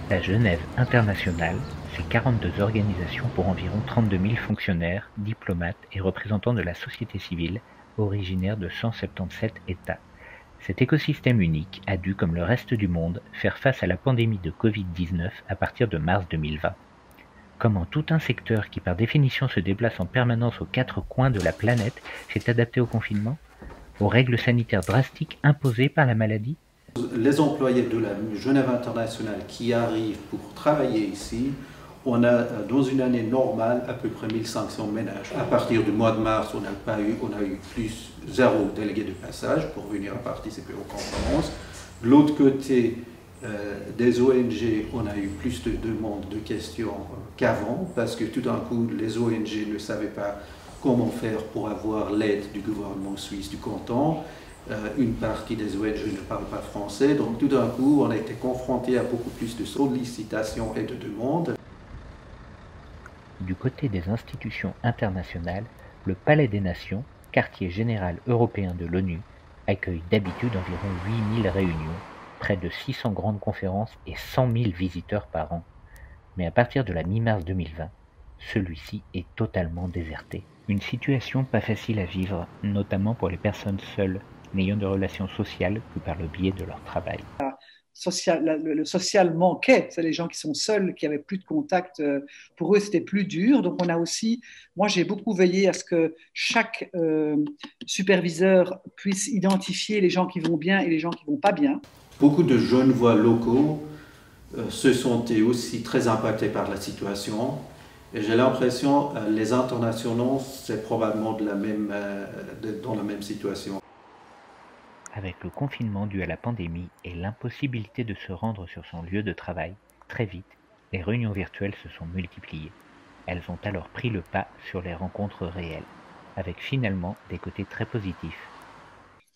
La Genève internationale, c'est 42 organisations pour environ 32 000 fonctionnaires, diplomates et représentants de la société civile, originaires de 177 États. Cet écosystème unique a dû, comme le reste du monde, faire face à la pandémie de Covid-19 à partir de mars 2020. Comment tout un secteur qui par définition se déplace en permanence aux quatre coins de la planète s'est adapté au confinement, aux règles sanitaires drastiques imposées par la maladie? Les employés de la Genève internationale qui arrivent pour travailler ici, on a dans une année normale à peu près 1500 ménages. À partir du mois de mars, on a eu plus zéro délégué de passage pour venir participer aux conférences. De l'autre côté, des ONG, on a eu plus de demandes, de questions qu'avant, parce que tout d'un coup, les ONG ne savaient pas comment faire pour avoir l'aide du gouvernement suisse du canton. Une partie des ONG ne parle pas français, donc tout d'un coup, on a été confronté à beaucoup plus de sollicitations et de demandes. Du côté des institutions internationales, le Palais des Nations, quartier général européen de l'ONU, accueille d'habitude environ 8000 réunions, près de 600 grandes conférences et 100 000 visiteurs par an. Mais à partir de la mi-mars 2020, celui-ci est totalement déserté. Une situation pas facile à vivre, notamment pour les personnes seules, n'ayant de relations sociales que par le biais de leur travail. Le social manquait. C'est les gens qui sont seuls, qui n'avaient plus de contact. Pour eux, c'était plus dur. Donc, on a aussi, moi, j'ai beaucoup veillé à ce que chaque superviseur puisse identifier les gens qui vont bien et les gens qui vont pas bien. Beaucoup de jeunes voix locaux se sentaient aussi très impactés par la situation. Et j'ai l'impression que les internationaux, c'est probablement dans la même situation. Avec le confinement dû à la pandémie et l'impossibilité de se rendre sur son lieu de travail, très vite, les réunions virtuelles se sont multipliées. Elles ont alors pris le pas sur les rencontres réelles, avec finalement des côtés très positifs.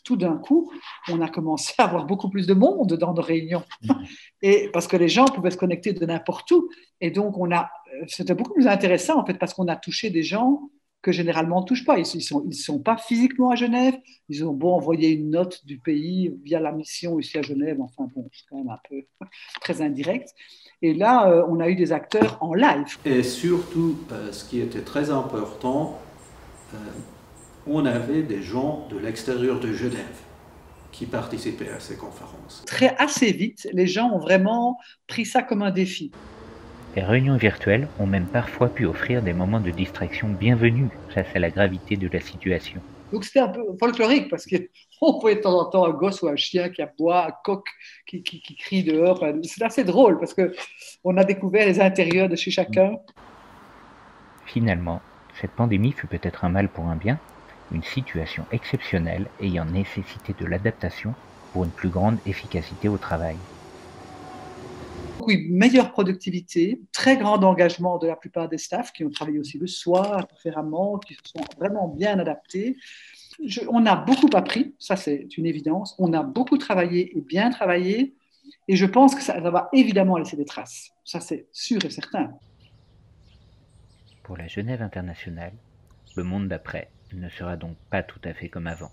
Tout d'un coup, on a commencé à avoir beaucoup plus de monde dans nos réunions. Et parce que les gens pouvaient se connecter de n'importe où. Et donc, c'était beaucoup plus intéressant, en fait, parce qu'on a touché des gens que généralement on ne touche pas. Ils ne sont pas physiquement à Genève. Ils ont beau envoyer une note du pays via la mission ici à Genève. Enfin, bon, c'est quand même un peu très indirect. Et là, on a eu des acteurs en live. Et surtout, ce qui était très important, on avait des gens de l'extérieur de Genève qui participaient à ces conférences. Assez vite, les gens ont vraiment pris ça comme un défi. Les réunions virtuelles ont même parfois pu offrir des moments de distraction bienvenus face à la gravité de la situation. Donc c'était un peu folklorique parce qu'on voyait de temps en temps un gosse ou un chien qui aboie, un coq qui crie dehors. Enfin, c'est assez drôle parce qu'on a découvert les intérieurs de chez chacun. Finalement, cette pandémie fut peut-être un mal pour un bien, une situation exceptionnelle ayant nécessité de l'adaptation pour une plus grande efficacité au travail. Oui, meilleure productivité, très grand engagement de la plupart des staffs qui ont travaillé aussi le soir, différemment, qui se sont vraiment bien adaptés. On a beaucoup appris, ça c'est une évidence. On a beaucoup travaillé et bien travaillé. Et je pense que ça va évidemment laisser des traces. Ça c'est sûr et certain. Pour la Genève internationale, le monde d'après ne sera donc pas tout à fait comme avant.